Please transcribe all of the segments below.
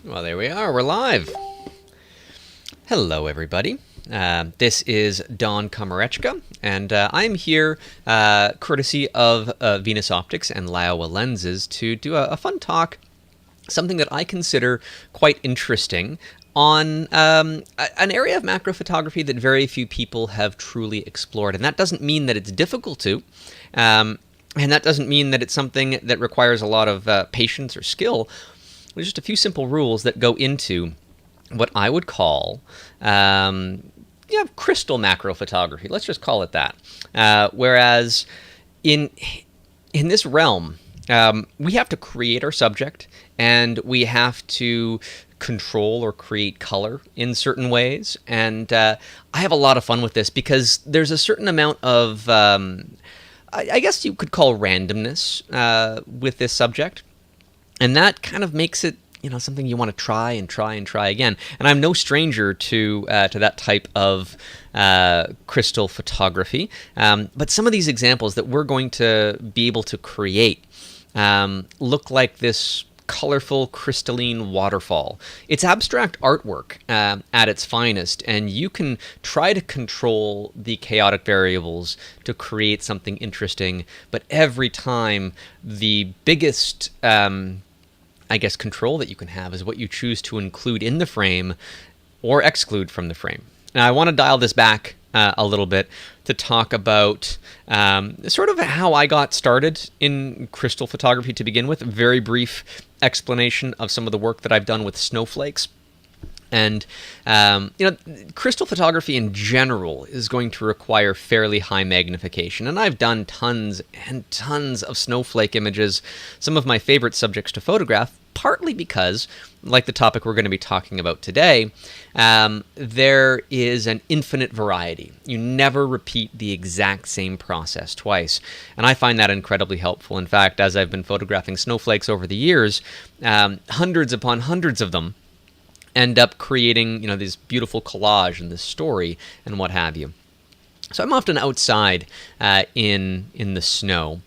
Well, there we are. We're live. Hello, everybody. This is Don Komarechka, and I'm here courtesy of Venus Optics and Laowa lenses to do a fun talk, something that I consider quite interesting on an area of macro photography that very few people have truly explored. And that doesn't mean that it's difficult to, and that doesn't mean that it's something that requires a lot of patience or skill. There's just a few simple rules that go into what I would call crystal macro photography. Let's just call it that. Whereas in this realm, we have to create our subject, and we have to control or create color in certain ways. And I have a lot of fun with this because there's a certain amount of, I guess you could call randomness with this subject. And that kind of makes it, something you want to try and try and try again. And I'm no stranger to that type of crystal photography. But some of these examples that we're going to be able to create look like this colorful crystalline waterfall. It's abstract artwork at its finest, and you can try to control the chaotic variables to create something interesting. But every time, the biggest control that you can have is what you choose to include in the frame or exclude from the frame. Now, I want to dial this back a little bit to talk about sort of how I got started in crystal photography to begin with. A very brief explanation of some of the work that I've done with snowflakes. And, crystal photography in general is going to require fairly high magnification. And I've done tons and tons of snowflake images, some of my favorite subjects to photograph, partly because, like the topic we're going to be talking about today, there is an infinite variety. You never repeat the exact same process twice. And I find that incredibly helpful. In fact, as I've been photographing snowflakes over the years, hundreds upon hundreds of them end up creating, this beautiful collage and this story and what have you. So I'm often outside in the snow,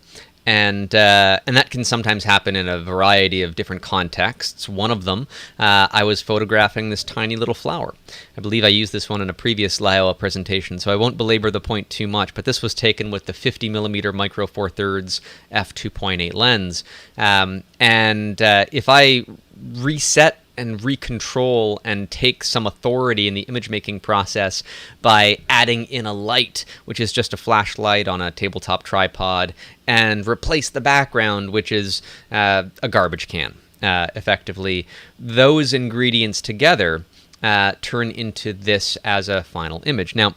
and that can sometimes happen in a variety of different contexts. One of them, I was photographing this tiny little flower. I believe I used this one in a previous Laowa presentation, so I won't belabor the point too much, but this was taken with the 50mm micro four thirds f2.8 lens. If I reset and recontrol and take some authority in the image making process by adding in a light, which is just a flashlight on a tabletop tripod, and replace the background, which is a garbage can. Effectively, those ingredients together turn into this as a final image. Now,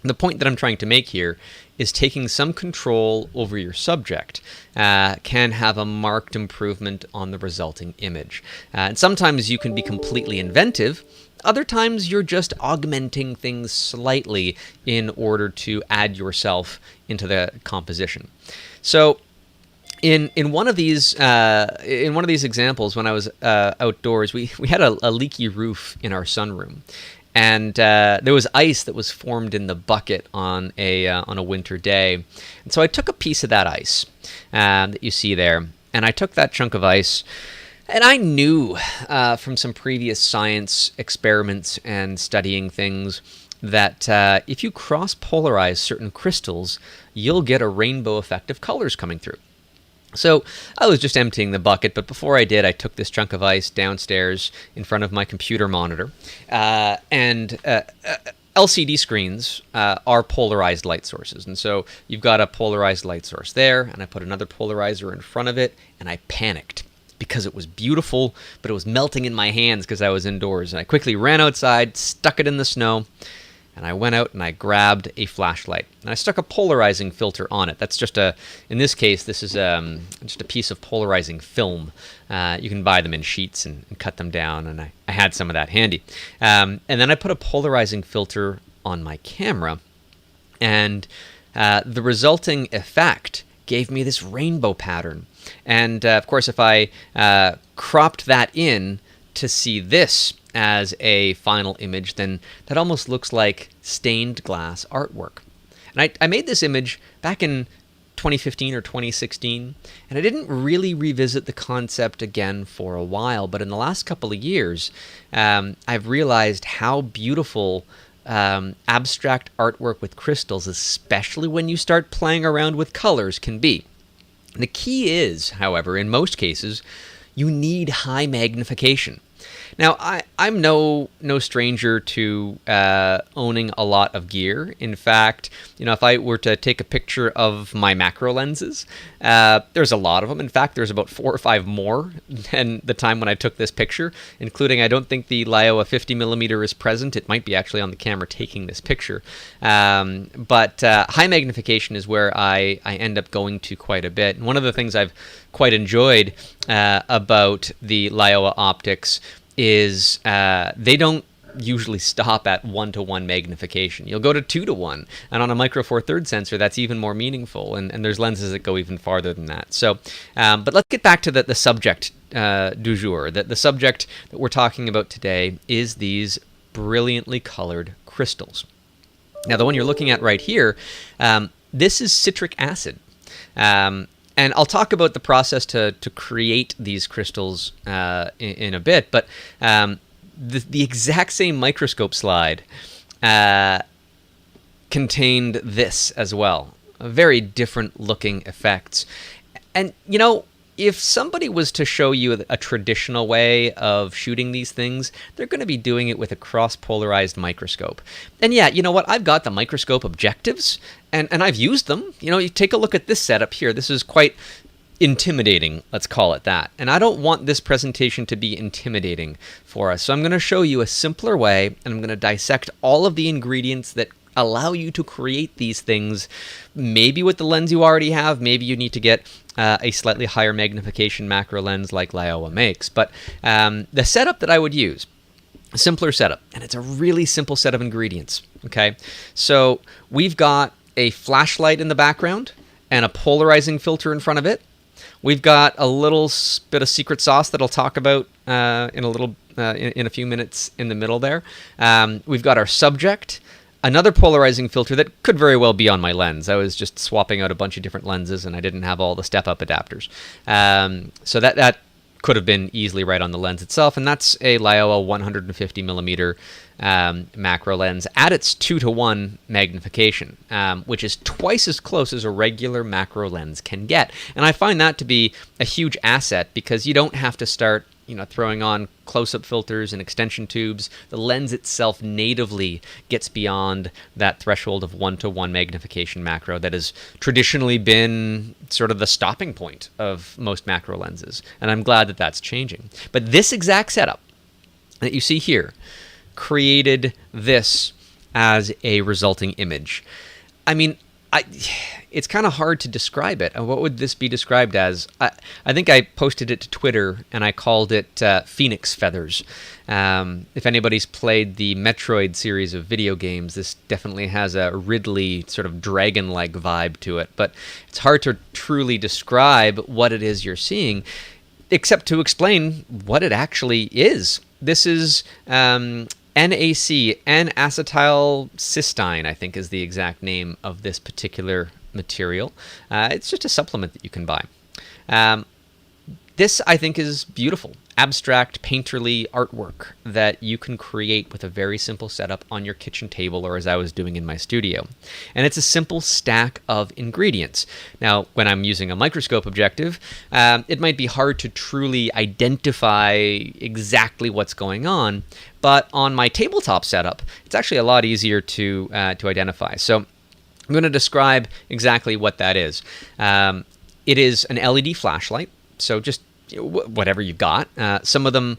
the point that I'm trying to make here is taking some control over your subject can have a marked improvement on the resulting image. And sometimes you can be completely inventive. Other times you're just augmenting things slightly in order to add yourself into the composition. So in one of these examples, when I was outdoors, we had a leaky roof in our sunroom. And there was ice that was formed in the bucket on a winter day. And so I took a piece of that ice that you see there, and I took that chunk of ice, and I knew from some previous science experiments and studying things that if you cross-polarize certain crystals, you'll get a rainbow effect of colors coming through. So I was just emptying the bucket, but before I did, I took this chunk of ice downstairs in front of my computer monitor. LCD screens are polarized light sources. And so you've got a polarized light source there, and I put another polarizer in front of it, and I panicked because it was beautiful, but it was melting in my hands because I was indoors. And I quickly ran outside, stuck it in the snow, and I went out and I grabbed a flashlight. And I stuck a polarizing filter on it. That's just in this case, this is just a piece of polarizing film. You can buy them in sheets and cut them down, and I had some of that handy. And then I put a polarizing filter on my camera, and the resulting effect gave me this rainbow pattern. And of course, if I cropped that in to see this as a final image, then that almost looks like stained glass artwork. And I made this image back in 2015 or 2016, and I didn't really revisit the concept again for a while, but in the last couple of years, I've realized how beautiful abstract artwork with crystals, especially when you start playing around with colors, can be. The key is, however, in most cases, you need high magnification. Now, I'm no stranger to owning a lot of gear. In fact, if I were to take a picture of my macro lenses, there's a lot of them. In fact, there's about 4 or 5 more than the time when I took this picture, including, I don't think the Laowa 50mm is present. It might be actually on the camera taking this picture. But high magnification is where I end up going to quite a bit. And one of the things I've quite enjoyed about the Laowa optics is they don't usually stop at 1:1 magnification. You'll go to 2:1, and on a micro four thirds sensor, that's even more meaningful, and there's lenses that go even farther than that. So, but let's get back to the subject du jour. The subject that we're talking about today is these brilliantly colored crystals. Now, the one you're looking at right here, this is citric acid. And I'll talk about the process to create these crystals in a bit, but the exact same microscope slide contained this as well. Very different looking effects. And, if somebody was to show you a traditional way of shooting these things, they're going to be doing it with a cross-polarized microscope. And yeah, you know what? I've got the microscope objectives, and I've used them. You take a look at this setup here. This is quite intimidating, let's call it that. And I don't want this presentation to be intimidating for us. So I'm going to show you a simpler way, and I'm going to dissect all of the ingredients that allow you to create these things, maybe with the lens you already have. Maybe you need to get a slightly higher magnification macro lens like Laowa makes. But the setup that I would use, a simpler setup, and it's a really simple set of ingredients, okay? So we've got a flashlight in the background and a polarizing filter in front of it. We've got a little bit of secret sauce that I'll talk about in a few minutes in the middle there. We've got our subject, another polarizing filter that could very well be on my lens. I was just swapping out a bunch of different lenses, and I didn't have all the step-up adapters. So that could have been easily right on the lens itself, and that's a Laowa 150mm macro lens at its 2:1 magnification, which is twice as close as a regular macro lens can get. And I find that to be a huge asset because you don't have to start throwing on close-up filters and extension tubes. The lens itself natively gets beyond that threshold of 1:1 magnification macro that has traditionally been sort of the stopping point of most macro lenses. And I'm glad that that's changing. But this exact setup that you see here created this as a resulting image. I mean, it's kind of hard to describe it. What would this be described as? I think I posted it to Twitter, and I called it Phoenix Feathers. If anybody's played the Metroid series of video games, this definitely has a Ridley sort of dragon-like vibe to it. But it's hard to truly describe what it is you're seeing, except to explain what it actually is. This is NAC, N-acetylcysteine, I think is the exact name of this particular material. It's just a supplement that you can buy. This, I think, is beautiful, abstract, painterly artwork that you can create with a very simple setup on your kitchen table, or as I was doing in my studio. And it's a simple stack of ingredients. Now, when I'm using a microscope objective, it might be hard to truly identify exactly what's going on, but on my tabletop setup, it's actually a lot easier to identify. So I'm going to describe exactly what that is. It is an LED flashlight, so just whatever you've got. Some of them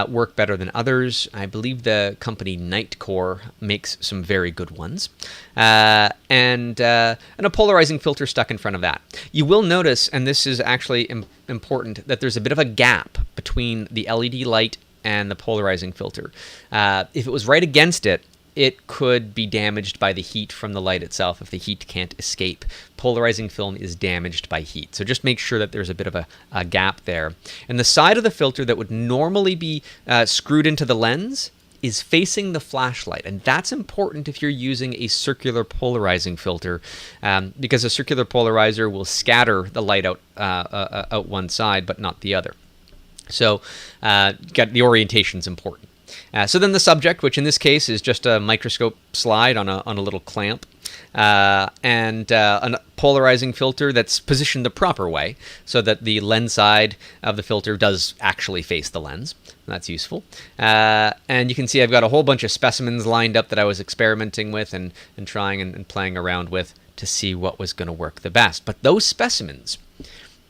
work better than others. I believe the company Nightcore makes some very good ones. And a polarizing filter stuck in front of that. You will notice, and this is actually important, that there's a bit of a gap between the LED light and the polarizing filter. If it was right against it, it could be damaged by the heat from the light itself if the heat can't escape. Polarizing film is damaged by heat. So just make sure that there's a bit of a gap there. And the side of the filter that would normally be screwed into the lens is facing the flashlight. And that's important if you're using a circular polarizing filter, because a circular polarizer will scatter the light out one side, but not the other. So the orientation is important. So then the subject, which in this case is just a microscope slide on a little clamp, and a polarizing filter that's positioned the proper way so that the lens side of the filter does actually face the lens. That's useful. And you can see I've got a whole bunch of specimens lined up that I was experimenting with and trying and playing around with to see what was going to work the best. But those specimens,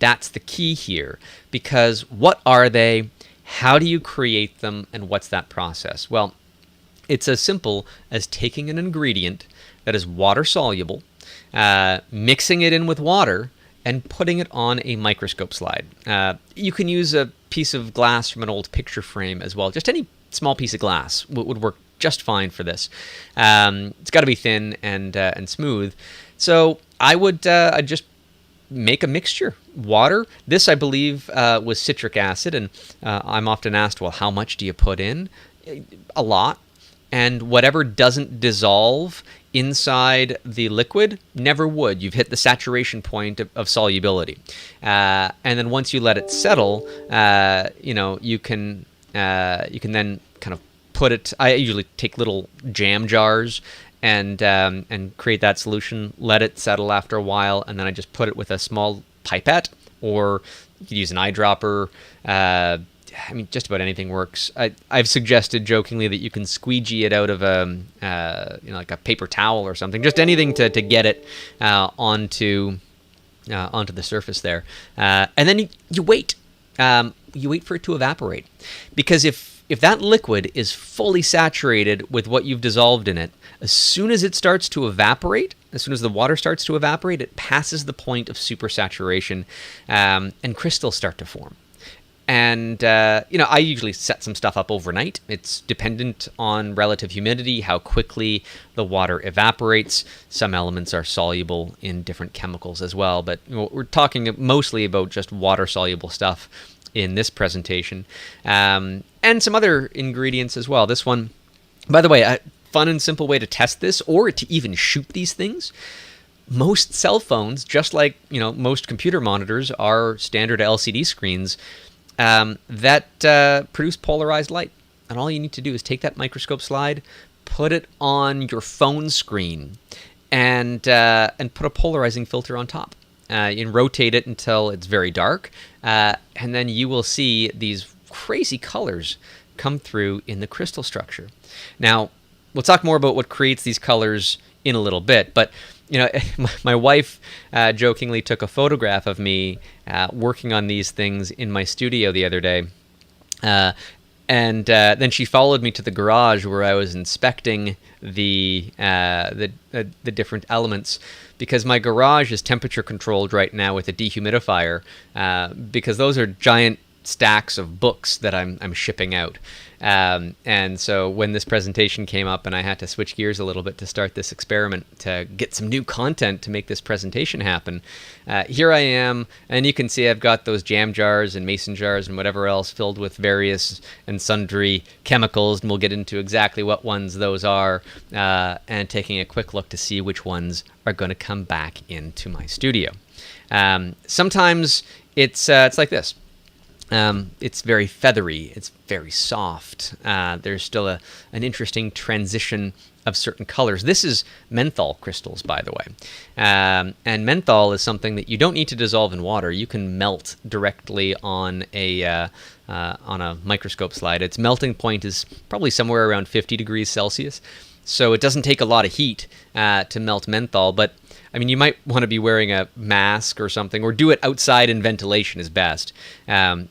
that's the key here, because what are they? How do you create them, and what's that process? Well, it's as simple as taking an ingredient that is water soluble, mixing it in with water, and putting it on a microscope slide. You can use a piece of glass from an old picture frame as well. Just any small piece of glass would work just fine for this. It's got to be thin and smooth. So I'd just make a mixture. Water. This, I believe, was citric acid, and I'm often asked, well, how much do you put in? A lot. And whatever doesn't dissolve inside the liquid never would. You've hit the saturation point of solubility. And then once you let it settle, you can then kind of put it. I usually take little jam jars and create that solution, let it settle after a while, and then I just put it with a small pipette, or you could use an eyedropper. Just about anything works. I've suggested jokingly that you can squeegee it out of like a paper towel or something. Just anything to get it onto the surface there, and then you wait. You wait for it to evaporate, because if that liquid is fully saturated with what you've dissolved in it, as soon as it starts to evaporate, as soon as the water starts to evaporate, it passes the point of supersaturation, and crystals start to form. And, I usually set some stuff up overnight. It's dependent on relative humidity, how quickly the water evaporates. Some elements are soluble in different chemicals as well, but we're talking mostly about just water-soluble stuff in this presentation, and some other ingredients as well. This one, by the way, a fun and simple way to test this, or to even shoot these things. Most cell phones, just like most computer monitors, are standard LCD screens that produce polarized light. And all you need to do is take that microscope slide, put it on your phone screen, and put a polarizing filter on top. You can rotate it until it's very dark, and then you will see these crazy colors come through in the crystal structure. Now, we'll talk more about what creates these colors in a little bit, but my wife jokingly took a photograph of me working on these things in my studio the other day, and then she followed me to the garage where I was inspecting the different elements, because my garage is temperature controlled right now with a dehumidifier, because those are giant stacks of books that I'm shipping out. And so when this presentation came up and I had to switch gears a little bit to start this experiment to get some new content to make this presentation happen, here I am, and you can see I've got those jam jars and mason jars and whatever else filled with various and sundry chemicals, and we'll get into exactly what ones those are, and taking a quick look to see which ones are going to come back into my studio. Sometimes it's like this. It's very feathery. It's very soft. There's still an interesting transition of certain colors. This is menthol crystals, by the way. And menthol is something that you don't need to dissolve in water. You can melt directly on a microscope slide. Its melting point is probably somewhere around 50 degrees Celsius. So it doesn't take a lot of heat to melt menthol, but you might want to be wearing a mask or something, or do it outside in ventilation is best,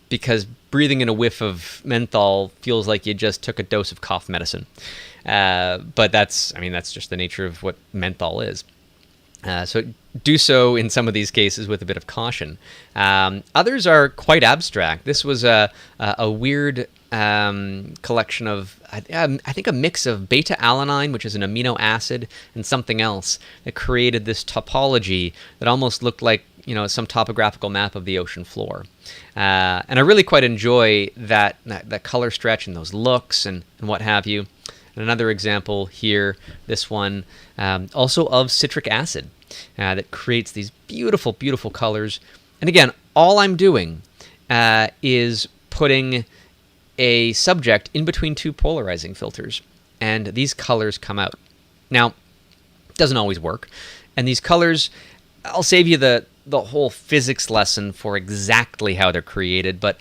because breathing in a whiff of menthol feels like you just took a dose of cough medicine. But that's just the nature of what menthol is. So do so in some of these cases with a bit of caution. Others are quite abstract. This was a weird collection of, I think, a mix of beta-alanine, which is an amino acid, and something else that created this topology that almost looked like some topographical map of the ocean floor. And I really quite enjoy that color stretch and those looks and what have you. And another example here, this one, also of citric acid, that creates these beautiful, beautiful colors. And again, all I'm doing is putting a subject in between two polarizing filters, and these colors come out. Now, it doesn't always work, and these colors, I'll save you the whole physics lesson for exactly how they're created, but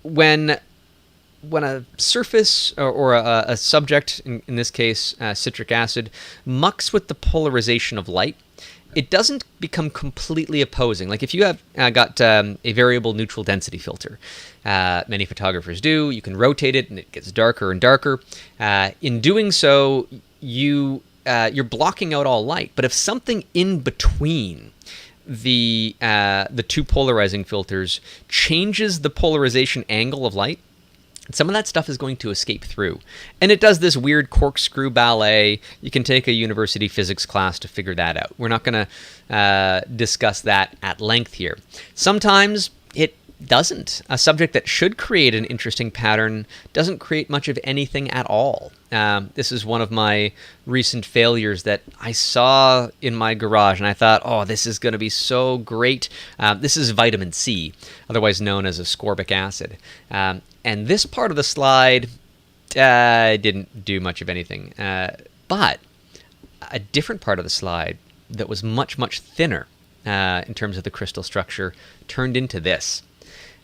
when a surface or a subject, in this case citric acid, mucks with the polarization of light, it doesn't become completely opposing. Like if you have got a variable neutral density filter, many photographers do, you can rotate it and it gets darker and darker. In doing so, you're blocking out all light. But if something in between the two polarizing filters changes the polarization angle of light, some of that stuff is going to escape through. And it does this weird corkscrew ballet. You can take a university physics class to figure that out. We're not going to discuss that at length here. Sometimes it doesn't. A subject that should create an interesting pattern doesn't create much of anything at all. This is one of my recent failures that I saw in my garage, and I thought, oh, this is going to be so great. This is vitamin C, otherwise known as ascorbic acid. And this part of the slide didn't do much of anything. But a different part of the slide that was much, much thinner in terms of the crystal structure turned into this.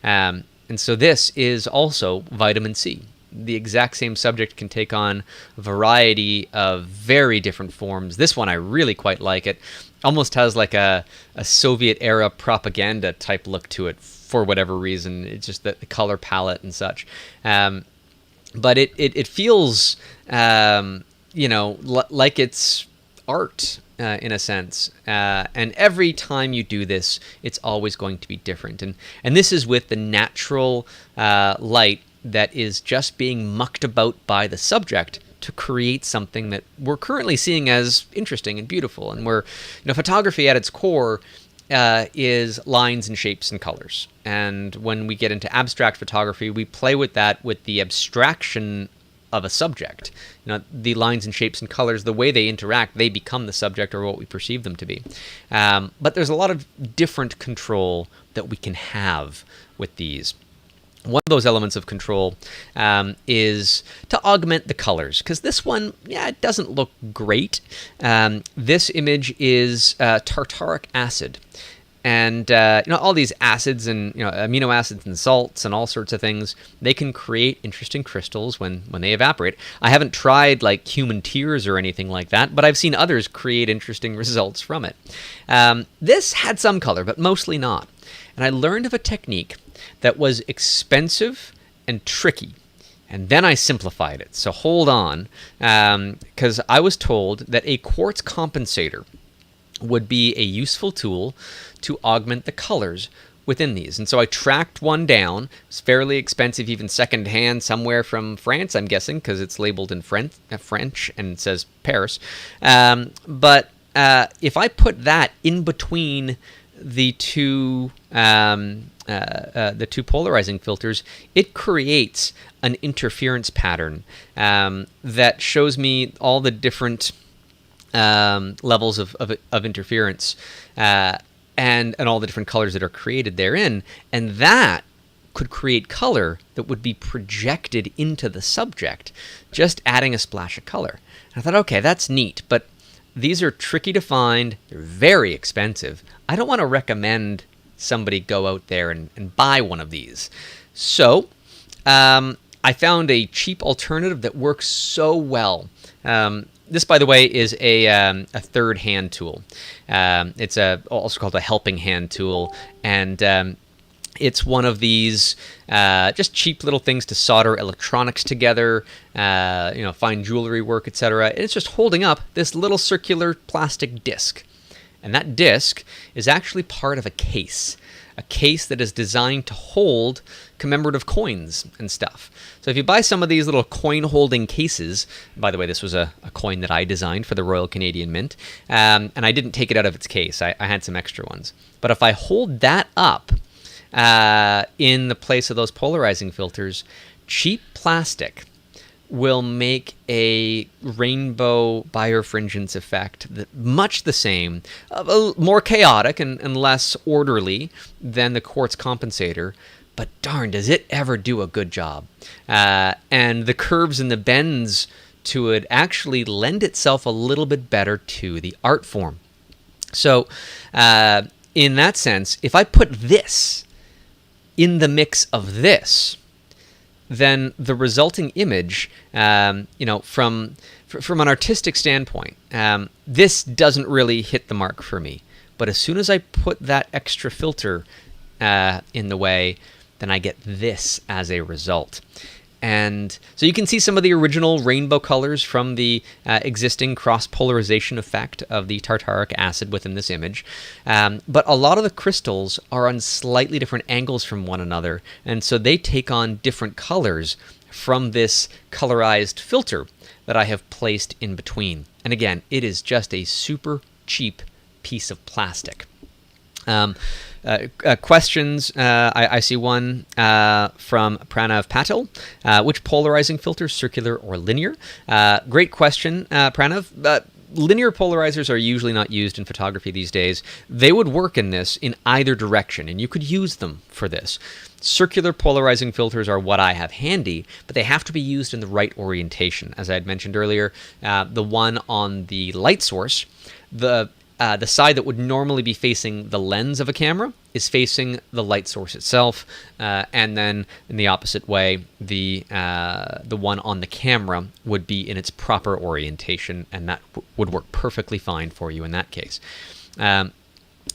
And so this is also vitamin C. The exact same subject can take on a variety of very different forms. This one, I really quite like it. Almost has like a Soviet-era propaganda type look to it for whatever reason. It's just the color palette and such. But it feels, like it's art in a sense. And every time you do this, it's always going to be different. And this is with the natural light that is just being mucked about by the subject to create something that we're currently seeing as interesting and beautiful. And photography at its core is lines and shapes and colors. And when we get into abstract photography, we play with that with the abstraction of a subject. The lines and shapes and colors, the way they interact, they become the subject or what we perceive them to be. But there's a lot of different control that we can have with these. One of those elements of control is to augment the colors, because this one, it doesn't look great. This image is tartaric acid. And all these acids and amino acids and salts and all sorts of things, they can create interesting crystals when they evaporate. I haven't tried like human tears or anything like that, but I've seen others create interesting results from it. This had some color, but mostly not. And I learned of a technique that was expensive and tricky. And then I simplified it. So hold on, because I was told that a quartz compensator would be a useful tool to augment the colors within these. And so I tracked one down. It's fairly expensive, even secondhand, somewhere from France, I'm guessing, because it's labeled in French and it says Paris. But if I put that in between the two polarizing filters, it creates an interference pattern that shows me all the different levels of interference and all the different colors that are created therein, and that could create color that would be projected into the subject, just adding a splash of color. And I thought, okay, that's neat, but these are tricky to find. They're very expensive. I don't want to recommend somebody go out there and buy one of these. So I found a cheap alternative that works so well. This, by the way, is a third hand tool. It's also called a helping hand tool, and it's one of these just cheap little things to solder electronics together, fine jewelry work, etc. And it's just holding up this little circular plastic disc. And that disc is actually part of a case. a case that is designed to hold commemorative coins and stuff. So if you buy some of these little coin holding cases, by the way, this was a coin that I designed for the Royal Canadian Mint, and I didn't take it out of its case. I had some extra ones. But if I hold that up in the place of those polarizing filters, cheap plastic will make a rainbow birefringence effect much the same, more chaotic and less orderly than the quartz compensator, but darn, does it ever do a good job. And the curves and the bends to it actually lend itself a little bit better to the art form. So in that sense, if I put this in the mix of this, then the resulting image, from an artistic standpoint, this doesn't really hit the mark for me. But as soon as I put that extra filter in the way, then I get this as a result. And so you can see some of the original rainbow colors from the existing cross-polarization effect of the tartaric acid within this image. But a lot of the crystals are on slightly different angles from one another, and so they take on different colors from this colorized filter that I have placed in between. And again, it is just a super cheap piece of plastic. Questions. I see one from Pranav Patel. Which polarizing filter, circular or linear? Great question, Pranav. Linear polarizers are usually not used in photography these days. They would work in this in either direction, and you could use them for this. Circular polarizing filters are what I have handy, but they have to be used in the right orientation. As I had mentioned earlier, the one on the light source, the side that would normally be facing the lens of a camera is facing the light source itself, and then in the opposite way, the one on the camera would be in its proper orientation, and that would work perfectly fine for you in that case.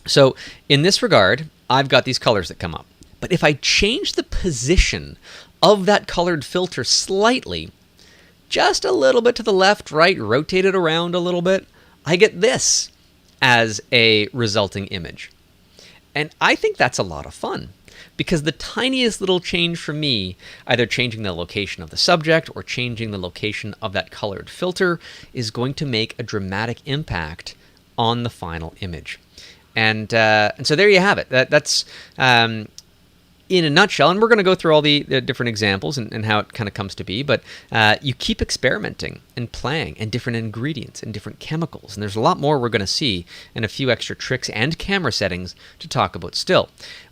So in this regard, I've got these colors that come up. But if I change the position of that colored filter slightly, just a little bit to the left, right, rotate it around a little bit, I get this as a resulting image. And I think that's a lot of fun, because the tiniest little change for me, either changing the location of the subject or changing the location of that colored filter, is going to make a dramatic impact on the final image. And so there you have it. That's in a nutshell, and we're going to go through all the different examples and how it kind of comes to be, but you keep experimenting and playing, and different ingredients and different chemicals, and there's a lot more we're going to see, and a few extra tricks and camera settings to talk about still.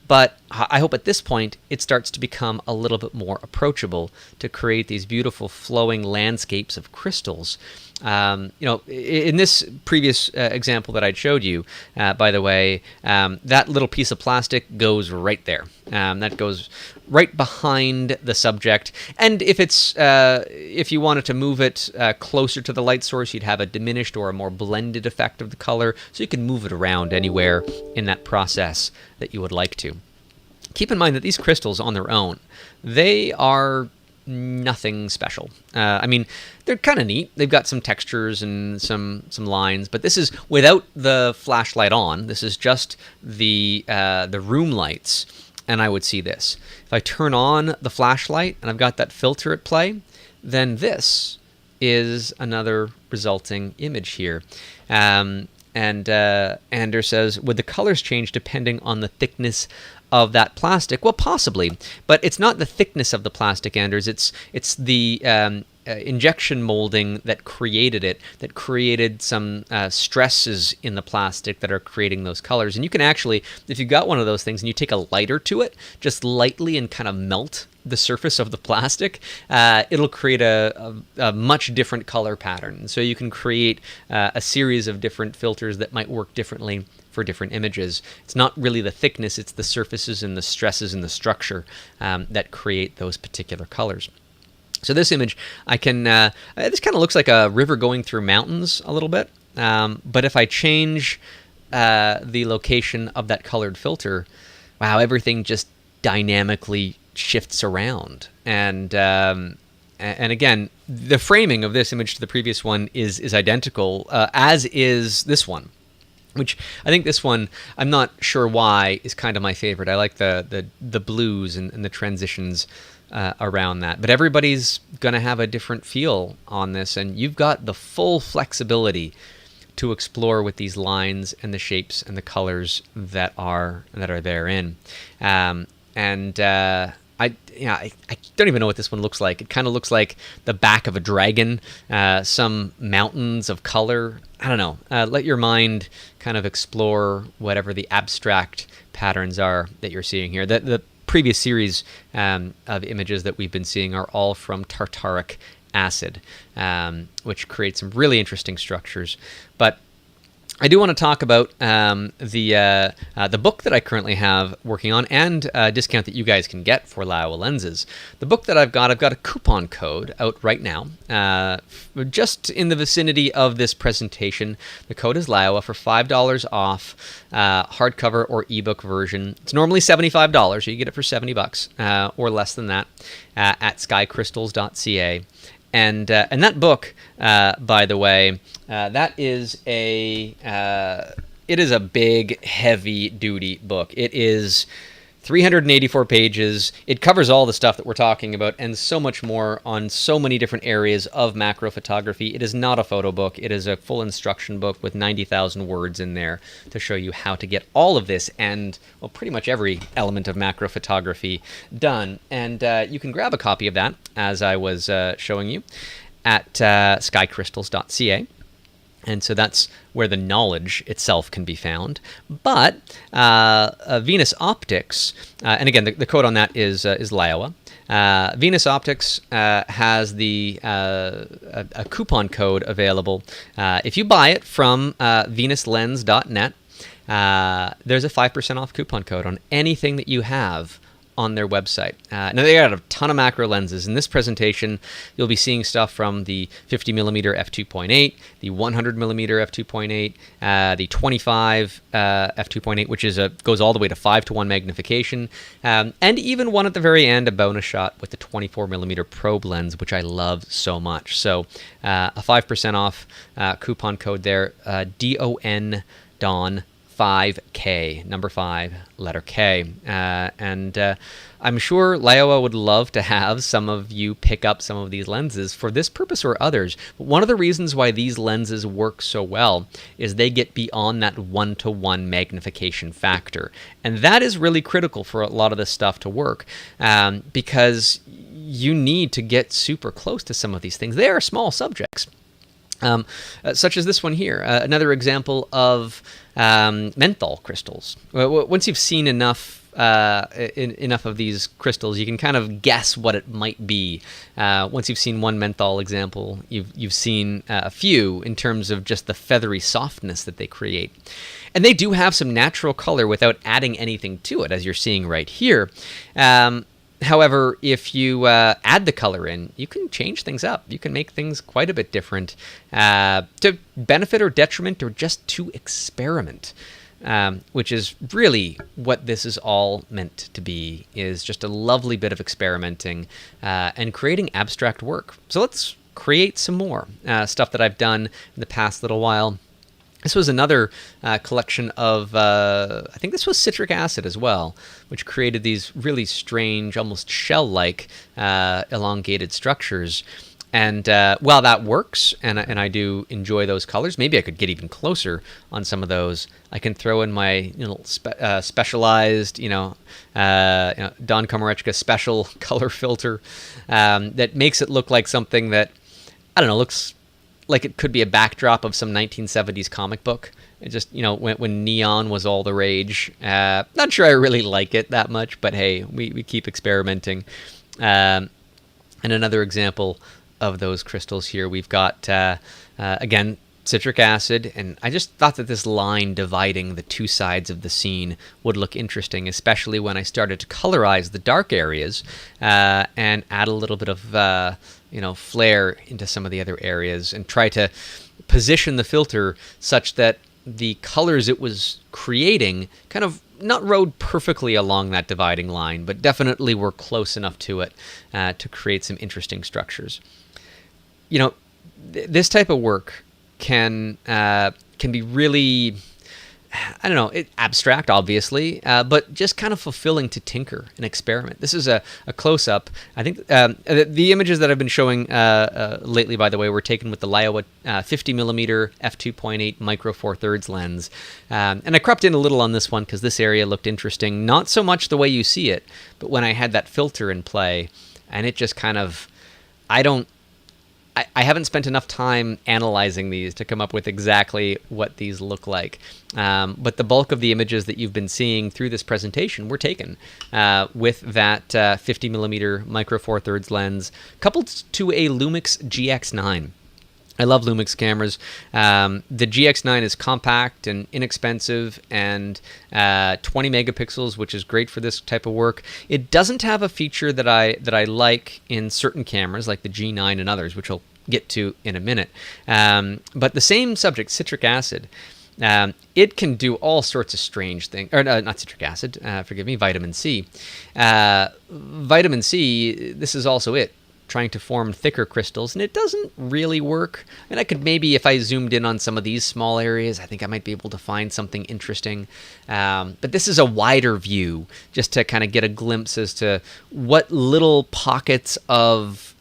But I hope at this point it starts to become a little bit more approachable to create these beautiful flowing landscapes of crystals. In this previous example that I'd showed you, by the way, that little piece of plastic goes right there. That goes right behind the subject. And if you wanted to move it closer to the light source, you'd have a diminished or a more blended effect of the color, so you can move it around anywhere in that process that you would like to. Keep in mind that these crystals on their own, they are nothing special. They're kind of neat. They've got some textures and some lines, but this is without the flashlight on. This is just the room lights, and I would see this. If I turn on the flashlight and I've got that filter at play, then this is another resulting image here. And Ander says, would the colors change depending on the thickness of that plastic? Well, possibly, but it's not the thickness of the plastic, Anders. It's the injection molding that created it, that created some stresses in the plastic that are creating those colors. And you can actually, if you got one of those things and you take a lighter to it, just lightly and kind of melt the surface of the plastic, it'll create a much different color pattern. So you can create a series of different filters that might work differently for different images. It's not really the thickness, it's the surfaces and the stresses in the structure that create those particular colors. So this image, I can, this kind of looks like a river going through mountains a little bit, but if I change the location of that colored filter, wow, everything just dynamically shifts around. And again, the framing of this image to the previous one is identical, as is this one. which I think this one, I'm not sure why, is kind of my favorite. I like the blues and the transitions around that. But everybody's going to have a different feel on this, and you've got the full flexibility to explore with these lines and the shapes and the colors that are therein. I don't even know what this one looks like. It kind of looks like the back of a dragon, some mountains of color. I don't know. Let your mind kind of explore whatever the abstract patterns are that you're seeing here. The previous series of images that we've been seeing are all from tartaric acid, which creates some really interesting structures. But I do want to talk about the book that I currently have working on, and a discount that you guys can get for Laowa lenses. The book that I've got a coupon code out right now, just in the vicinity of this presentation. The code is Laowa for $5 off hardcover or ebook version. It's normally $75, so you get it for $70 or less than that at 𝙬𝙤𝙪𝙩. And that book, by the way, that is it is a big, heavy-duty book. It is 384 pages. It covers all the stuff that we're talking about and so much more on so many different areas of macro photography. It is not a photo book. It is a full instruction book with 90,000 words in there to show you how to get all of this and, well, pretty much every element of macro photography done. And you can grab a copy of that, as I was showing you, at 𝙬𝙤𝙪𝙩. And so that's where the knowledge itself can be found. But Venus Optics, and again, the code on that is Laowa. Venus Optics has a coupon code available. If you buy it from venuslens.net, there's a 5% off coupon code on anything that you have on their website. Now, they got a ton of macro lenses. In this presentation, you'll be seeing stuff from the 50mm f2.8, the 100mm f2.8, the 25 f2.8, which goes all the way to 5:1 magnification, and even one at the very end, a bonus shot with the 24mm probe lens, which I love so much. So a 5% off coupon code there, DON 5K, number 5, letter K. And I'm sure Laowa would love to have some of you pick up some of these lenses for this purpose or others. But one of the reasons why these lenses work so well is they get beyond that 1:1 magnification factor. And that is really critical for a lot of this stuff to work, because you need to get super close to some of these things. They are small subjects. Such as this one here, another example of menthol crystals. Once you've seen enough of these crystals, you can kind of guess what it might be. Once you've seen one menthol example, you've seen a few in terms of just the feathery softness that they create. And they do have some natural color without adding anything to it, as you're seeing right here. However, if you add the color in, you can change things up. You can make things quite a bit different to benefit or detriment, or just to experiment, which is really what this is all meant to be, is just a lovely bit of experimenting and creating abstract work. So let's create some more stuff that I've done in the past little while. This was another collection of, I think this was citric acid as well, which created these really strange, almost shell-like elongated structures. And while that works, and I do enjoy those colors, maybe I could get even closer on some of those. I can throw in my specialized, Don Komarechka special color filter that makes it look like something that, I don't know, looks like it could be a backdrop of some 1970s comic book. It just, when neon was all the rage. Not sure I really like it that much, but hey, we keep experimenting. And another example of those crystals here, we've got, again, citric acid, and I just thought that this line dividing the two sides of the scene would look interesting, especially when I started to colorize the dark areas and add a little bit of flare into some of the other areas, and try to position the filter such that the colors it was creating kind of not rode perfectly along that dividing line, but definitely were close enough to it to create some interesting structures. This type of work can be really I don't know, abstract, obviously, but just kind of fulfilling to tinker and experiment. This is a close-up. I think the images that I've been showing lately, by the way, were taken with the Laowa 50mm f2.8 micro four thirds lens. And I crept in a little on this one because this area looked interesting. Not so much the way you see it, but when I had that filter in play, and it just kind of, I haven't spent enough time analyzing these to come up with exactly what these look like. But the bulk of the images that you've been seeing through this presentation were taken with that 50mm micro four thirds lens coupled to a Lumix GX9. I love Lumix cameras. The GX9 is compact and inexpensive and 20 megapixels, which is great for this type of work. It doesn't have a feature that I like in certain cameras, like the G9 and others, which I'll get to in a minute. But the same subject, citric acid, it can do all sorts of strange things. Or not citric acid, forgive me, vitamin C. Vitamin C, this is also it, trying to form thicker crystals, and it doesn't really work. And I could maybe, if I zoomed in on some of these small areas, I think I might be able to find something interesting. But this is a wider view, just to kind of get a glimpse as to what little pockets of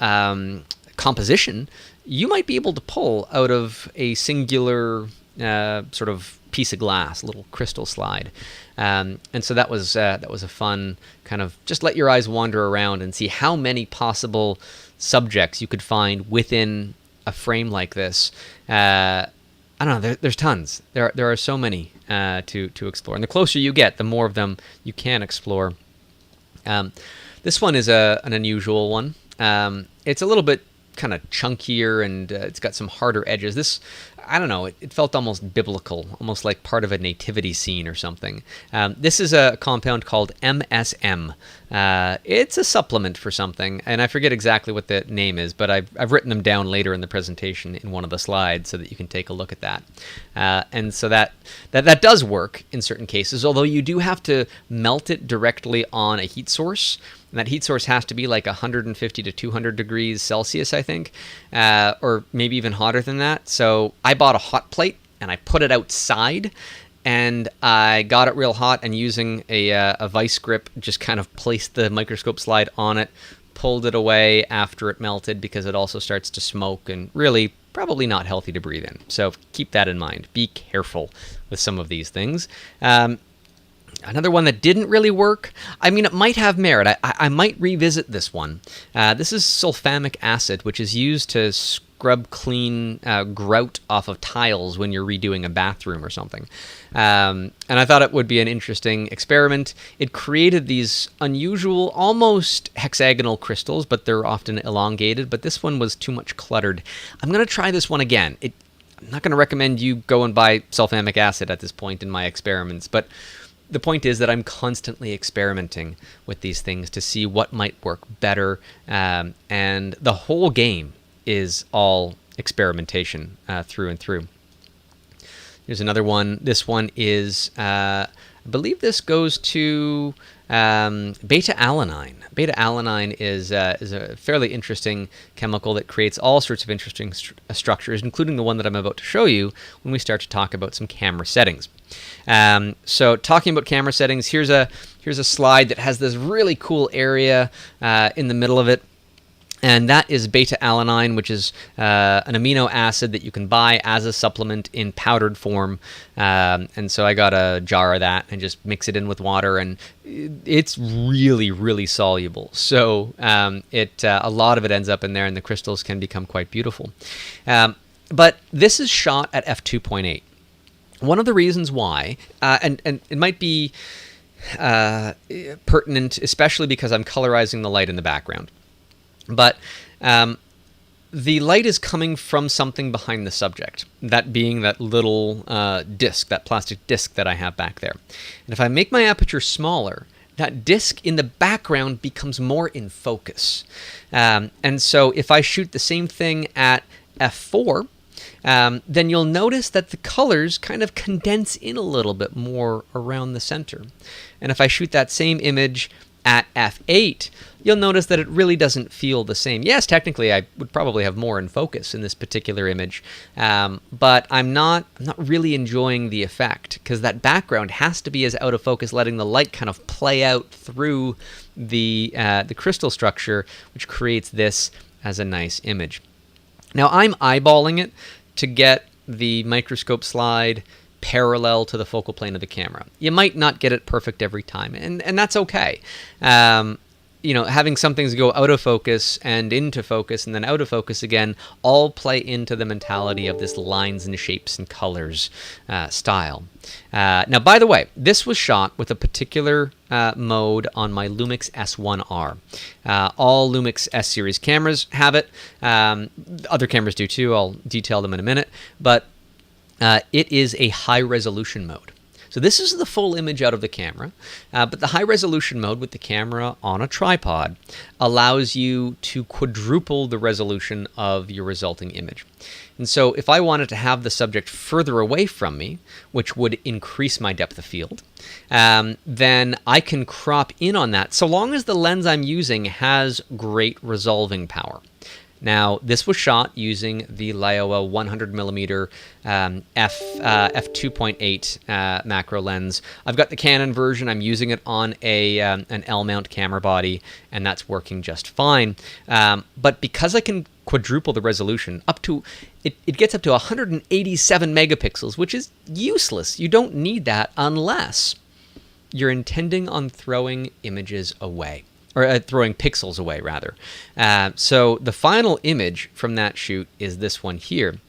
composition you might be able to pull out of a singular sort of piece of glass, a little crystal slide. And so that was a fun kind of just let your eyes wander around and see how many possible subjects you could find within a frame like this. I don't know. There's tons. There are so many to explore, and the closer you get, the more of them you can explore. This one is an unusual one. It's a little bit kind of chunkier, and it's got some harder edges. This, I don't know, it felt almost biblical, almost like part of a nativity scene or something. This is a compound called MSM. It's a supplement for something, and I forget exactly what the name is, but I've written them down later in the presentation in one of the slides so that you can take a look at that. And so that does work in certain cases, although you do have to melt it directly on a heat source. And that heat source has to be like 150 to 200 degrees Celsius, I think, or maybe even hotter than that. So I bought a hot plate and I put it outside, and I got it real hot, and using a vice grip, just kind of placed the microscope slide on it, pulled it away after it melted because it also starts to smoke and really probably not healthy to breathe in. So keep that in mind. Be careful with some of these things. Another one that didn't really work, I mean, it might have merit. I might revisit this one. This is sulfamic acid, which is used to scrub clean grout off of tiles when you're redoing a bathroom or something. And I thought it would be an interesting experiment. It created these unusual, almost hexagonal crystals, but they're often elongated. But this one was too much cluttered. I'm going to try this one again. I'm not going to recommend you go and buy sulfamic acid at this point in my experiments, but the point is that I'm constantly experimenting with these things to see what might work better, and the whole game is all experimentation through and through. Here's another one. This one is, I believe this goes to 𝙃𝙗𝙤𝙪. 𝙃𝙗𝙤𝙪 is a fairly interesting chemical that creates all sorts of interesting structures, including the one that I'm about to show you when we start to talk about some camera settings. So talking about camera settings, here's a slide that has this really cool area in the middle of it. And that is 𝙃𝙗𝙤𝙪, which is an amino acid that you can buy as a supplement in powdered form. And so I got a jar of that and just mix it in with water, and it's really, really soluble. So a lot of it ends up in there, and the crystals can become quite beautiful. But this is shot at f2.8. One of the reasons why, and it might be pertinent, especially because I'm colorizing the light in the background. But the light is coming from something behind the subject, that being that little disc, that plastic disc that I have back there. And if I make my aperture smaller, that disc in the background becomes more in focus. And so if I shoot the same thing at f4, then you'll notice that the colors kind of condense in a little bit more around the center. And if I shoot that same image at f8, you'll notice that it really doesn't feel the same. Yes, technically I would probably have more in focus in this particular image, but I'm not really enjoying the effect, because that background has to be as out of focus, letting the light kind of play out through the crystal structure, which creates this as a nice image. Now I'm eyeballing it to get the microscope slide parallel to the focal plane of the camera. You might not get it perfect every time, and that's okay. Having some things go out of focus and into focus and then out of focus again all play into the mentality of this lines and shapes and colors style. Now, by the way, this was shot with a particular mode on my Lumix S1R. All Lumix S-series cameras have it. Other cameras do too. I'll detail them in a minute. But it is a high-resolution mode. So this is the full image out of the camera, but the high-resolution mode with the camera on a tripod allows you to quadruple the resolution of your resulting image. And so if I wanted to have the subject further away from me, which would increase my depth of field, then I can crop in on that, so long as the lens I'm using has great resolving power. Now, this was shot using the Laowa 100mm f2.8 macro lens. I've got the Canon version. I'm using it on an L-mount camera body, and that's working just fine. But because I can quadruple the resolution, it gets up to 187 megapixels, which is useless. You don't need that unless you're intending on throwing images away. Or throwing pixels away, rather. So the final image from that shoot is this one here,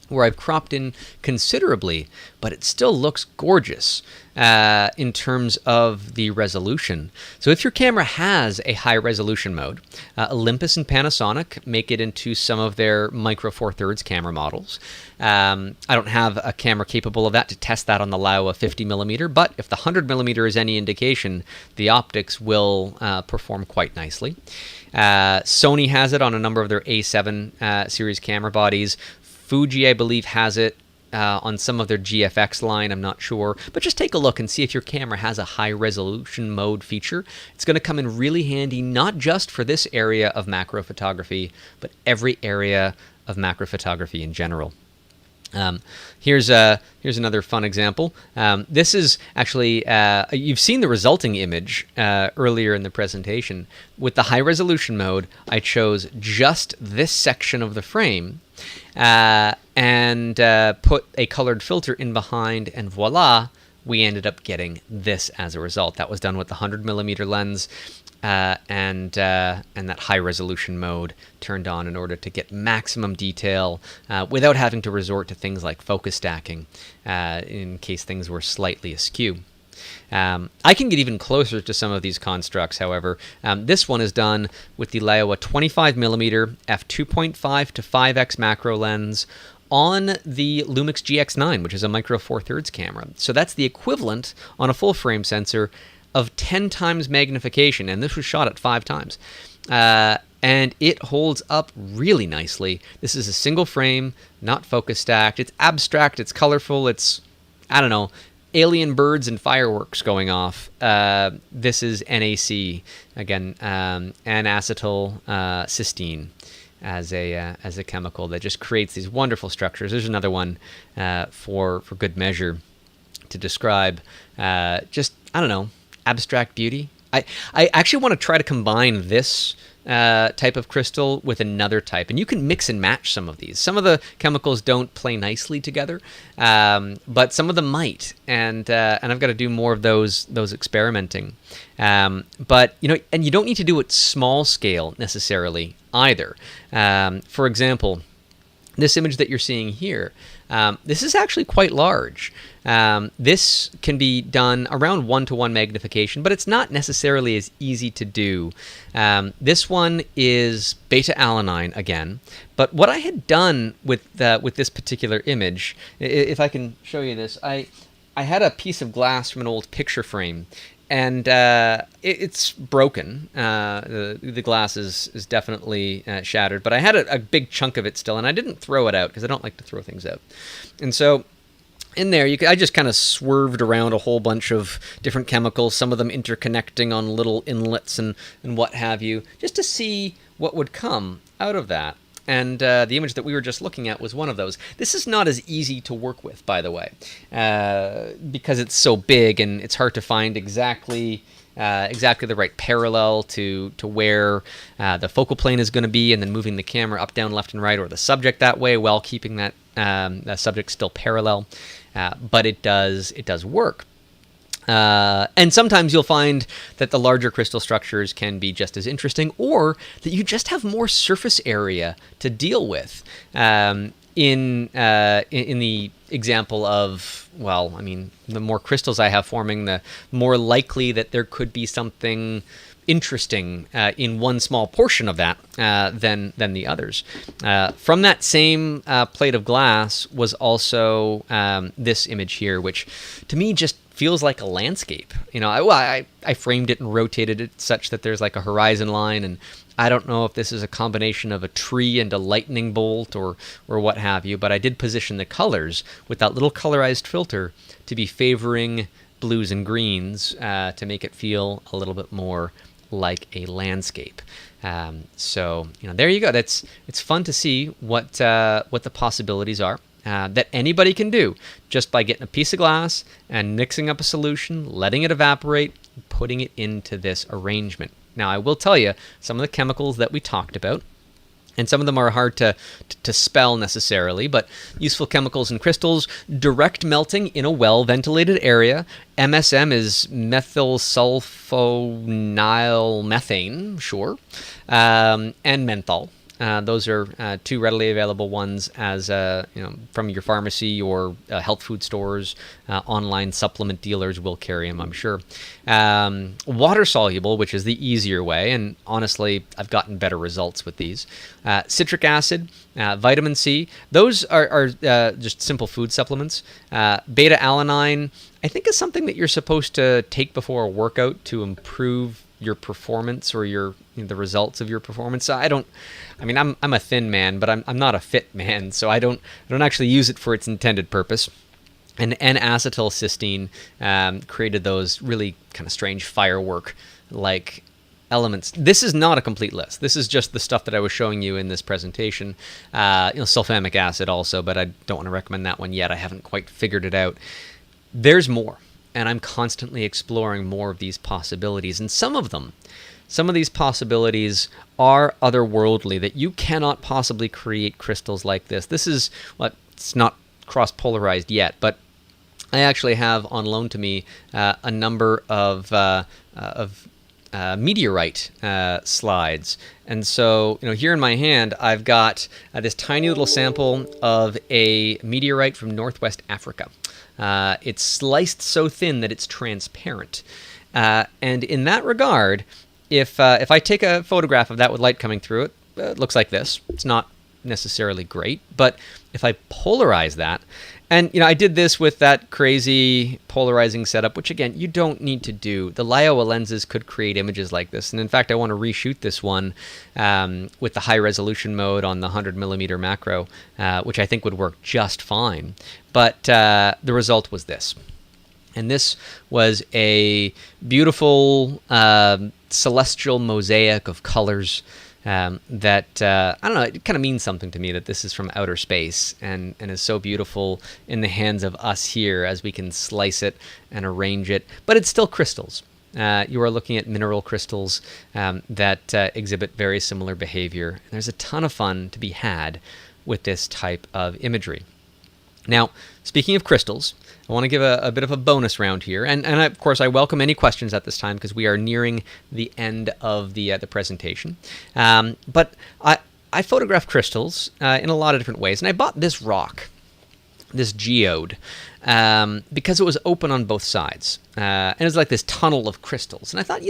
where I've cropped in considerably, but it still looks gorgeous in terms of the resolution. So if your camera has a high resolution mode, Olympus and Panasonic make it into some of their Micro Four Thirds camera models. I don't have a camera capable of that to test that on the Laowa 50mm, but if the 100mm is any indication, the optics will perform quite nicely. Sony has it on a number of their A7 series camera bodies. Fuji, I believe, has it on some of their GFX line. I'm not sure. But just take a look and see if your camera has a high-resolution mode feature. It's going to come in really handy, not just for this area of macro photography, but every area of macro photography in general. Here's another fun example. This is actually, you've seen the resulting image earlier in the presentation. With the high-resolution mode, I chose just this section of the frame and put a colored filter in behind, and voila, we ended up getting this as a result. That was done with the 100mm lens and that high-resolution mode turned on in order to get maximum detail without having to resort to things like focus stacking in case things were slightly askew. I can get even closer to some of these constructs, however. This one is done with the Laowa 25mm f2.5 to 5x macro lens on the Lumix GX9, which is a Micro Four Thirds camera. So that's the equivalent on a full-frame sensor of 10 times magnification, and this was shot at 5 times. And it holds up really nicely. This is a single frame, not focus stacked. It's abstract, it's colorful, it's, I don't know, alien birds and fireworks going off. This is NaC, again, N-acetyl cysteine as a chemical that just creates these wonderful structures. There's another one for good measure to describe just, I don't know, abstract beauty. I actually want to try to combine this type of crystal with another type, and you can mix and match some of these. Some of the chemicals don't play nicely together, but some of them might, and I've got to do more of those experimenting. But and you don't need to do it small scale necessarily either. For example, this image that you're seeing here, this is actually quite large. This can be done around 1:1 magnification, but it's not necessarily as easy to do. This one is beta-alanine again, but what I had done with this particular image, if I can show you this, I had a piece of glass from an old picture frame, and it's broken. The glass is definitely shattered, but I had a big chunk of it still, and I didn't throw it out because I don't like to throw things out. And so in there, I just kind of swerved around a whole bunch of different chemicals, some of them interconnecting on little inlets and what have you, just to see what would come out of that. And the image that we were just looking at was one of those. This is not as easy to work with, by the way, because it's so big and it's hard to find exactly the right parallel to where the focal plane is going to be, and then moving the camera up, down, left, and right, or the subject that way while keeping that subject still parallel. But it does work. And sometimes you'll find that the larger crystal structures can be just as interesting, or that you just have more surface area to deal with. In the example of, well, I mean, the more crystals I have forming, the more likely that there could be something interesting in one small portion of that than the others. From that same plate of glass was also this image here, which to me just feels like a landscape. You know, I framed it and rotated it such that there's like a horizon line, and I don't know if this is a combination of a tree and a lightning bolt or what have you, but I did position the colors with that little colorized filter to be favoring blues and greens to make it feel a little bit more like a landscape. So, you know, there you go. It's fun to see what the possibilities are that anybody can do just by getting a piece of glass and mixing up a solution, letting it evaporate, putting it into this arrangement. Now, I will tell you, some of the chemicals that we talked about, and some of them are hard to spell necessarily, but useful chemicals and crystals: direct melting in a well-ventilated area. MSM is methyl sulfonyl-methane, sure, and menthol. Those are two readily available ones as from your pharmacy or health food stores. Online supplement dealers will carry them, I'm sure. Water soluble, which is the easier way, and honestly, I've gotten better results with these. Citric acid, vitamin C, those are just simple food supplements. Beta-alanine, I think, is something that you're supposed to take before a workout to improve your performance or the results of your performance. I'm a thin man, but I'm not a fit man, so I don't actually use it for its intended purpose. And N-acetylcysteine created those really kind of strange firework-like elements. This is not a complete list. This is just the stuff that I was showing you in this presentation. Sulfamic acid also, but I don't want to recommend that one yet. I haven't quite figured it out. There's more, and I'm constantly exploring more of these possibilities. And some of these possibilities are otherworldly, that you cannot possibly create crystals like this. This is it's not cross-polarized yet, but I actually have on loan to me a number of meteorite slides. And so, here in my hand, I've got this tiny little sample of a meteorite from Northwest Africa. It's sliced so thin that it's transparent. And in that regard, if I take a photograph of that with light coming through it, it looks like this. It's not necessarily great, but if I polarize that, and I did this with that crazy polarizing setup, which again, you don't need to do. The Laowa lenses could create images like this, and in fact, I want to reshoot this one with the high resolution mode on the 100mm macro, which I think would work just fine. But the result was this. And this was a beautiful celestial mosaic of colors that, I don't know, it kind of means something to me that this is from outer space and is so beautiful in the hands of us here as we can slice it and arrange it. But it's still crystals. You are looking at mineral crystals that exhibit very similar behavior. And there's a ton of fun to be had with this type of imagery. Now, speaking of crystals, I want to give a bit of a bonus round here, and of course I welcome any questions at this time because we are nearing the end of the presentation. But I photograph crystals in a lot of different ways, and I bought this rock, this geode, because it was open on both sides, and it was like this tunnel of crystals. And I thought,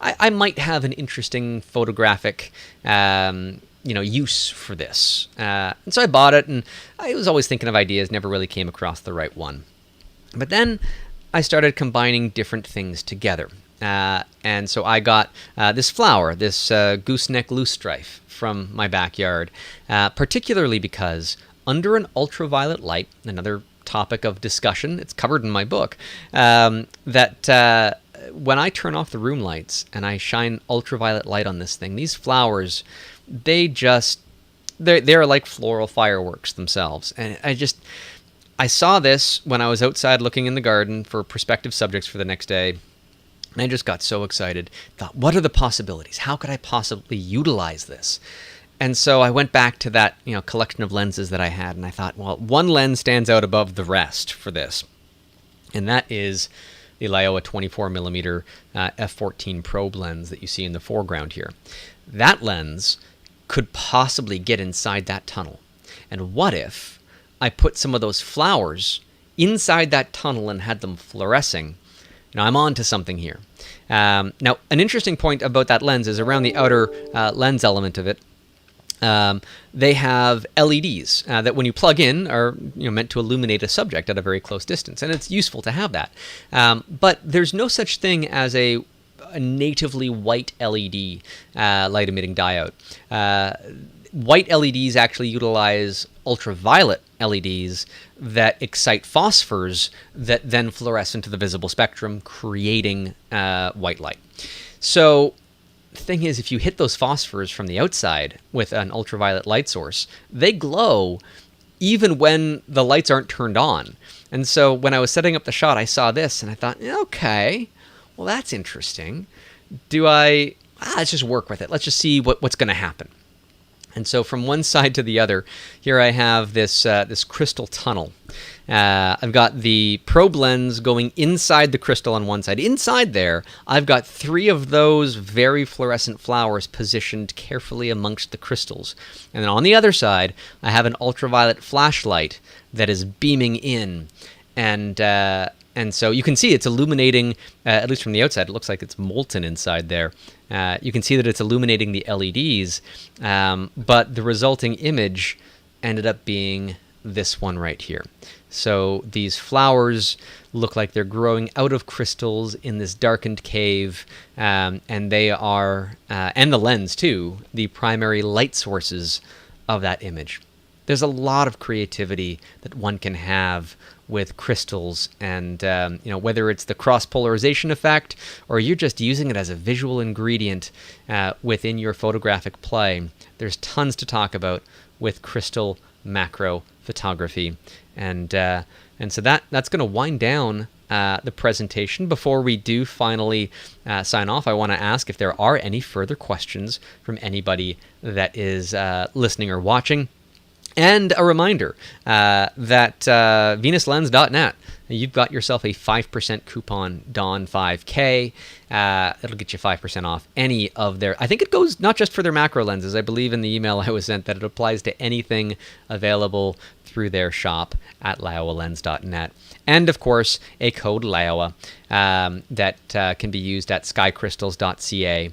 I might have an interesting photographic use for this. And so I bought it, and I was always thinking of ideas, never really came across the right one. But then I started combining different things together. And so I got this flower, this gooseneck loosestrife from my backyard, particularly because under an ultraviolet light, another topic of discussion. It's covered in my book. When I turn off the room lights and I shine ultraviolet light on this thing, these flowers, they're like floral fireworks themselves. And I saw this when I was outside looking in the garden for prospective subjects for the next day. And I just got so excited. Thought, what are the possibilities? How could I possibly utilize this? And so I went back to that, collection of lenses that I had, and I thought, well, one lens stands out above the rest for this, and that is the Laowa 24mm f14 probe lens that you see in the foreground here. That lens could possibly get inside that tunnel. And what if I put some of those flowers inside that tunnel and had them fluorescing? I'm on to something here. Now, an interesting point about that lens is around the outer lens element of it. They have LEDs that when you plug in are meant to illuminate a subject at a very close distance, and it's useful to have that. But there's no such thing as a natively white LED light emitting diode. White LEDs actually utilize ultraviolet LEDs that excite phosphors that then fluoresce into the visible spectrum, creating white light. So the thing is, if you hit those phosphors from the outside with an ultraviolet light source, they glow even when the lights aren't turned on. And so when I was setting up the shot, I saw this and I thought, okay, well, that's interesting. Let's just work with it. Let's just see what's going to happen. And so from one side to the other, here I have this crystal tunnel. I've got the probe lens going inside the crystal on one side. Inside there, I've got 3 of those very fluorescent flowers positioned carefully amongst the crystals. And then on the other side, I have an ultraviolet flashlight that is beaming in. And so you can see it's illuminating, at least from the outside, it looks like it's molten inside there. You can see that it's illuminating the LEDs, but the resulting image ended up being this one right here. So these flowers look like they're growing out of crystals in this darkened cave, and they are, and the lens too, the primary light sources of that image. There's a lot of creativity that one can have with crystals, and whether it's the cross-polarization effect or you're just using it as a visual ingredient within your photographic play, there's tons to talk about with crystal macro photography. And so that's going to wind down the presentation. Before we do finally sign off, I want to ask if there are any further questions from anybody that is listening or watching. And a reminder that venuslens.net, you've got yourself a 5% coupon, Dawn5K. It'll get you 5% off any of their... I think it goes not just for their macro lenses. I believe in the email I was sent that it applies to anything available through their shop at laowalens.net. And, of course, a code Laowa that can be used at skycrystals.ca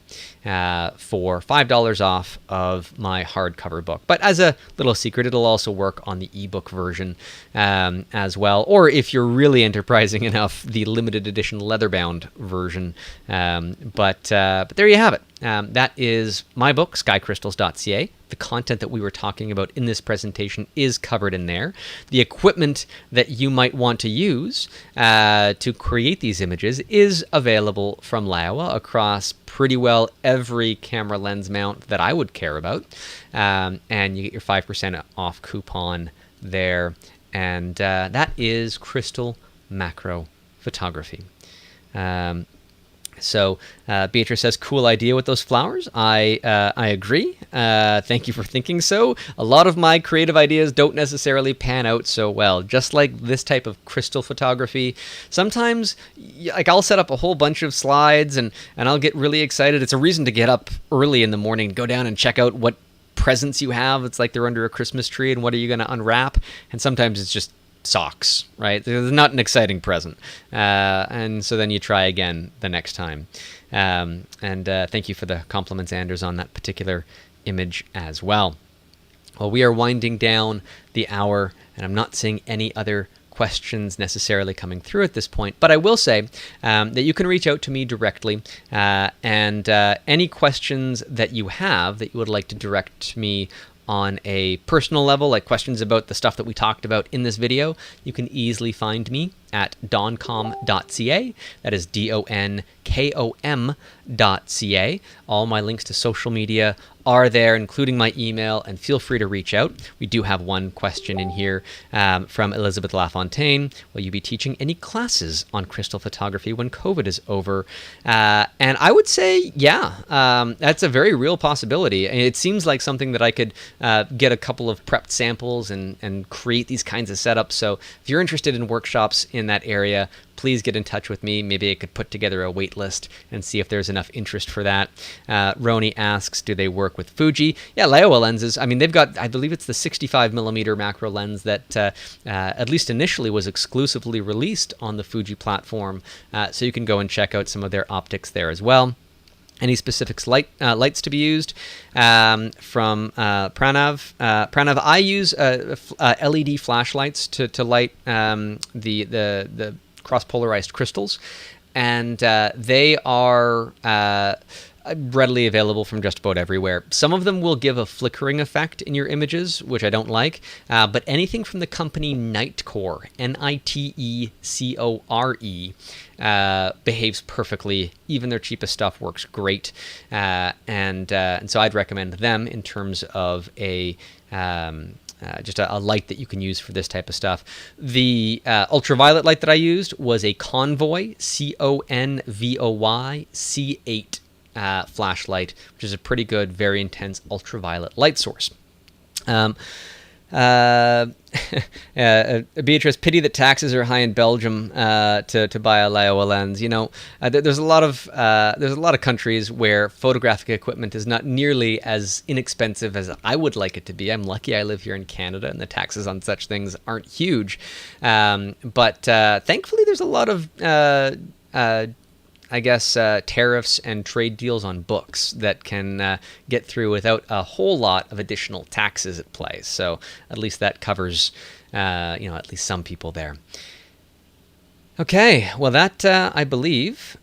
for $5 off of my hardcover book. But as a little secret, it'll also work on the ebook version as well. Or if you're really enterprising enough, the limited edition leather-bound version. But there you have it. That is my book, skycrystals.ca. The content that we were talking about in this presentation is covered in there. The equipment that you might want to use to create these images is available from Laowa across pretty well every camera lens mount that I would care about. And you get your 5% off coupon there. And that is crystal macro photography. So Beatrice says, cool idea with those flowers. I agree. Thank you for thinking so. A lot of my creative ideas don't necessarily pan out so well. Just like this type of crystal photography, sometimes like I'll set up a whole bunch of slides and I'll get really excited. It's a reason to get up early in the morning, go down and check out what presents you have. It's like they're under a Christmas tree and what are you going to unwrap? And sometimes it's just socks, right? They're not an exciting present. And so then you try again the next time. And thank you for the compliments, Anders, on that particular image as well. Well, we are winding down the hour, and I'm not seeing any other questions necessarily coming through at this point, but I will say that you can reach out to me directly, and any questions that you have that you would like to direct to me on a personal level, like questions about the stuff that we talked about in this video, you can easily find me at doncom.ca. That is DONKOM.ca. All my links to social media are there, including my email, and feel free to reach out. We do have one question in here from Elizabeth LaFontaine. Will you be teaching any classes on crystal photography when COVID is over? And I would say, yeah, that's a very real possibility. It seems like something that I could get a couple of prepped samples and create these kinds of setups. So if you're interested in workshops in that area, please get in touch with me. Maybe I could put together a wait list and see if there's enough interest for that. Roni asks, do they work with Fuji? Yeah, Laowa lenses. I mean, they've got, I believe it's the 65mm macro lens that at least initially was exclusively released on the Fuji platform. So you can go and check out some of their optics there as well. Any specific lights to be used from Pranav? Pranav, I use LED flashlights to light the cross-polarized crystals, and they are readily available from just about everywhere. Some of them will give a flickering effect in your images, which I don't like, but anything from the company Nitecore, Nitecore, behaves perfectly. Even their cheapest stuff works great, and so I'd recommend them in terms of a just a light that you can use for this type of stuff. The ultraviolet light that I used was a Convoy, Convoy C8 flashlight, which is a pretty good, very intense ultraviolet light source. Beatrice, pity that taxes are high in Belgium to buy a Laowa lens. You know, there's a lot of countries where photographic equipment is not nearly as inexpensive as I would like it to be. I'm lucky I live here in Canada, and the taxes on such things aren't huge. But thankfully, there's a lot of tariffs and trade deals on books that can get through without a whole lot of additional taxes at play. So at least that covers, at least some people there. Okay, well, that, I believe,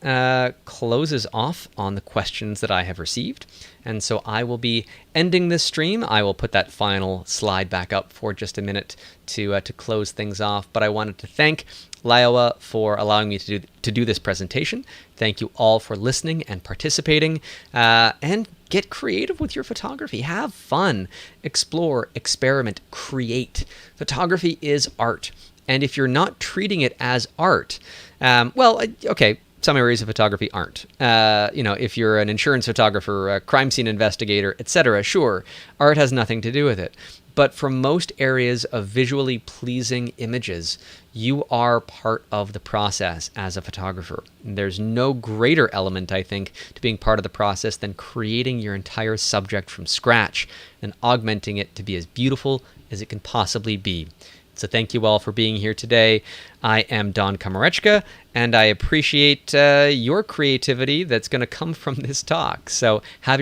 closes off on the questions that I have received. And so I will be ending this stream. I will put that final slide back up for just a minute to close things off. But I wanted to thank Laowa for allowing me to do this presentation. Thank you all for listening and participating. And get creative with your photography. Have fun. Explore, experiment, create. Photography is art. And if you're not treating it as art, okay, some areas of photography aren't. If you're an insurance photographer, a crime scene investigator, etc., sure, art has nothing to do with it. But for most areas of visually pleasing images, you are part of the process as a photographer. There's no greater element, I think, to being part of the process than creating your entire subject from scratch and augmenting it to be as beautiful as it can possibly be. So thank you all for being here today. I am Don Komarechka, and I appreciate your creativity that's going to come from this talk. So have